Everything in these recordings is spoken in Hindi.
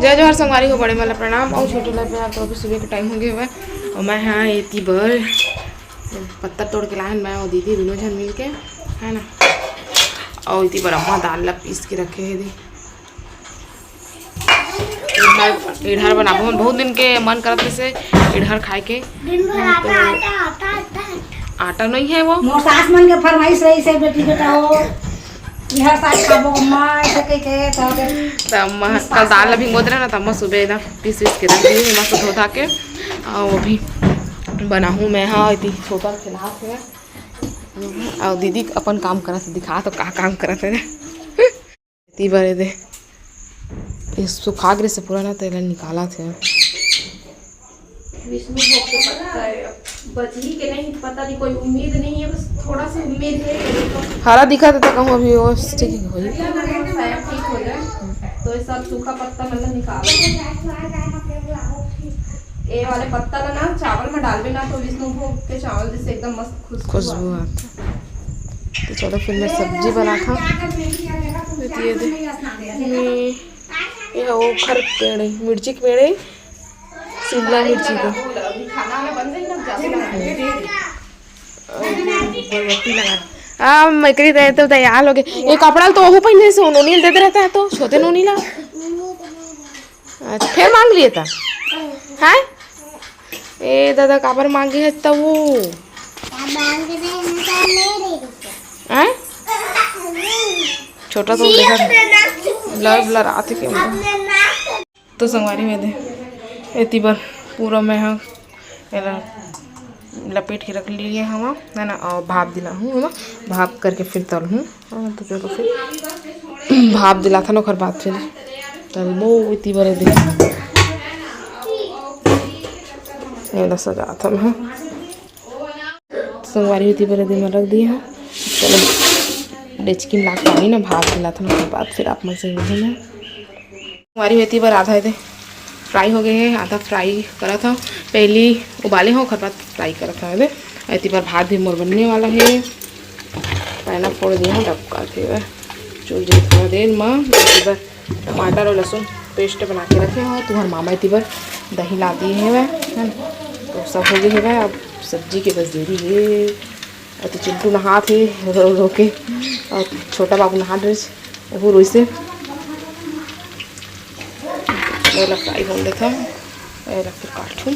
जय जोहर संगवारी को बड़े मतलब प्रणाम और छोटे लगे आप तो अभी सुबह के टाइम हो गया हुआ और मैं हाँ इतनी बर पत्ता तोड़ के लाए मैं और दीदी दोनों जन मिल के है ना। और इतनी बार अम्मा दाल ला पीस के रखे है दी इधर बना बहुत दिन के मन करते से इधर खाए के आटा नहीं है वो सास मन के फरमाइश रही से बेटी बेटा हो यह साथ खाबो अम्मा ऐसे कह के तो अम्मा कल दाल भी मोद रहा ना तो अम्मा सुबह एकदम पीस के रख दी मस्त धो धा के और वो भी बनाऊँ मैं। हाँ इतनी छोटा खिला है और दीदी अपन काम करा से दिखा तो का काम करा थे इतनी बड़े दे इस सुखाग्र से पूरा ना तेल निकाला थे विष्णु भोग के पत्ता है बचही के नहीं पता नहीं कोई उम्मीद नहीं है बस थोड़ा सा उम्मीद है हरा दिखा था कहूँ अभी वो ठीक हो ठीक हो जाए तो ये सब सूखा पत्ता मतलब निकाल ये वाले पत्ता का ना चावल में डाल ना तो विष्णु भोग के चावल जैसे एकदम मस्त खुशबू आता। तो चलो फिर मैं सब्जी बना था ये वो खर पेड़ मिर्ची के पेड़ शिमला मिर्ची का हाँ मैं करी रहे तो तैयार हो गए ये कपड़ा तो वो पहले से उन्होंने देते रहता है तो छोटे नोनी ला अच्छा फिर मांग लिए था है ए दादा काबर मांगे है तो वो हैं छोटा तो देखा ब्लर ब्लर आते के तो संगवारी में दे इतनी बार पूरा मैं हाँ लपेट के रख लिए हम है ना और भाप दिला हूँ है ना भाप करके फिर तल हूँ। तो चलो फिर भाप दिला था ना और बाद फिर तल वो इतनी बड़े दिन सजा था मैं संगवारी इतनी बड़े दिन में रख दिया है। चलो डेचकी में लाग पानी ना भाप दिला था ना बाद फिर आप मन से संगवारी इतनी बार आधा थे फ्राई हो गए हैं आधा फ्राई करा था पहली उबाले हो खर बाद फ्राई करा था इतनी बार भात भी मोर बनने वाला है पहला फोड़ दिया हूँ डबका के चूल जी थोड़ा देर में इतनी बार टमाटर और लहसुन पेस्ट बना के रखे हो तुम्हारे मामा इतनी बार दही ला दिए है वह है ना तो सब हो गए है अब सब्जी के बस देरी है। तो चिंटू नहा थे रो के और छोटा बाबू नहा ड्रेस वो रोई से फ्राई हो लेता फिर काटूँ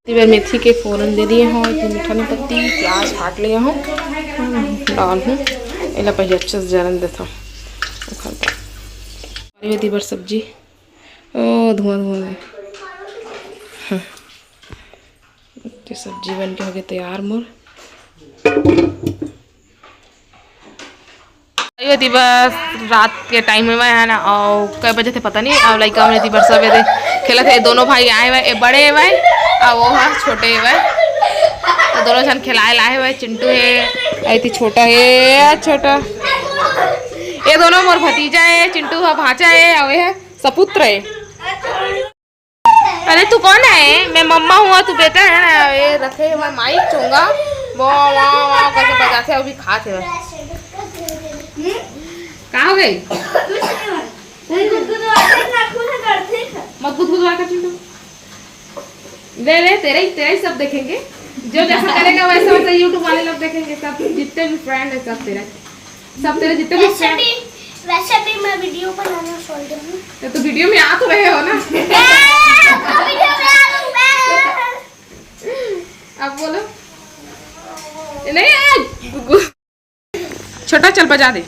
बार मेथी के फोरन दे दिए हूँ मीठा नहीं पत्ती प्याज काट लिया हूँ डाल हूँ इला पहले अच्छे से जलन देता हूँ बार सब्जी ओ धुआं धुआं सब्जी बन के हो गई तैयार मोर बस रात के टाइम में है ना और कई बजे थे पता नहीं और लड़का में बस सब खेला थे दोनों भाई आए हुए बड़े हुए और वो है छोटे हुए तो दोनों जन खिलाए लाए हुए चिंटू है ऐसी छोटा है छोटा ये दोनों मोर भतीजा है चिंटू है भांचा है और ये सपुत्र है। अरे तू कौन है मैं मम्मा हुआ तू बेटा है ना ये रखे मैं माइक चूंगा वो करके बजाते अभी खाते हुए कहाँ हो गई मत गुदगुदवा कर चिंटू ले तेरा ही सब देखेंगे जो जैसा करेगा वैसा वैसा यूट्यूब वाले लोग देखेंगे सब जितने भी फ्रेंड है सब तेरे जितने भी फ्रेंड वैसे भी मैं वीडियो बनाना छोड़ दूँ तो वीडियो में आ तो रहे हो ना अब बोलो नहीं छोटा चल बजा दे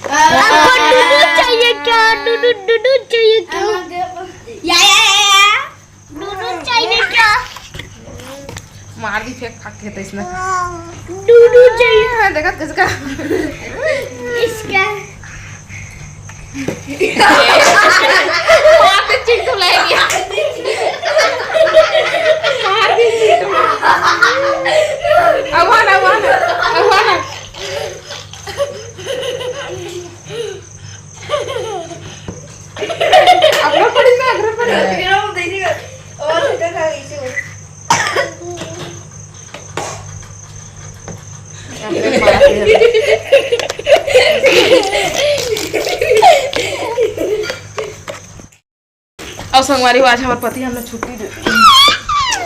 चाहिए क्या डूडू चाहिए क्या डूडू चाहिए क्या मार दी फेंक फाक के तो इसमें डूडू चाहिए देखा किसका इसका चिंटू ले गया मार दी चिंटू अवाना अग्र पड़ी ब्रेक मारा और संगवारी आज हमारे पति हमने छुट्टी दे दी।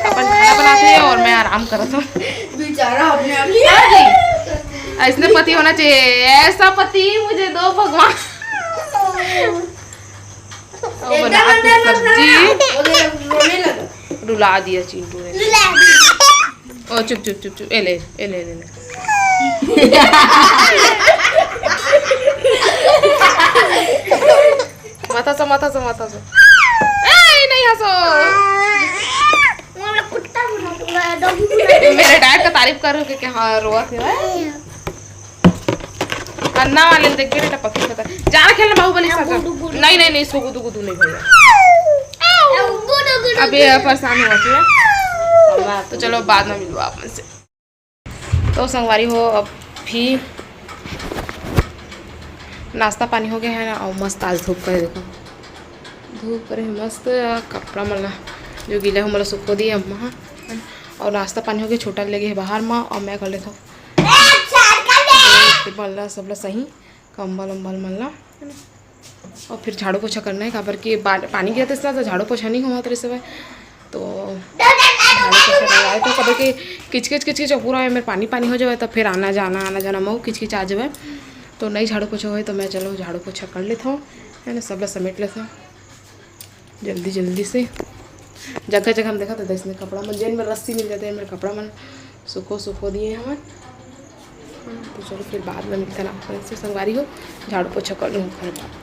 अपन खाना बनाते हैं और मैं आराम करता हूँ। बेचारा अपने आप ही ऐसने पति होना चाहिए, ऐसा पति मुझे दो भगवान। और बनाती सब्जी रोने लगा। रुला दिया चिंटू ने। ओ चुप चुप चुप चुप, ले ले ले ले। माथा से नहीं हंसो। कुत्ता बुला दूंगा, डॉगी बुला मेरे डैड का तारीफ कर के हाँ रोआ थे। अन्ना वाले ने देख के बेटा पक्की पता जाना खेलना बाहुबली के साथ। नहीं इसको गुदू नहीं भैया, अब ये परेशान हुआ थी। तो चलो बाद में मिलो आप मुझसे। तो संगवारी हो अब भी नाश्ता पानी हो गया है ना, और मस्त आज धूप करे, देखो धूप करे मस्त। कपड़ा मतलब जो गीला हो मतलब सुखो दिए अम्मा, और नाश्ता पानी हो गया। छोटा लगे है बाहर माँ और मैं कर लेता हूँ मल्ला सब लोग सही कंबल उम्बल मल्ला है ना। और फिर झाड़ू पोछा करना है, काबर कि पानी गिरा था इसलिए तो झाड़ू पोछा नहीं हुआ तो सब। तो झाड़ू पोछा करवाए तो कभी कि किचकिच पूरा मेरे पानी हो जाए तो फिर आना जाना मऊ किचकिच आ जाए। तो नहीं झाड़ू पोछा हुए तो मैं चलो झाड़ू पोछा कर लेता हूँ है ना, सब लोग समेट लेता हूँ जल्दी से। जगह हम देखा था इसमें कपड़ा मन जेन में रस्सी मिल जाते हैं, मेरे कपड़ा मन सुखो दिए हम। तो चलो फिर बाद में मिलता ना, संगवारी हो झाड़ू पोछा कर लूँ फिर बाद।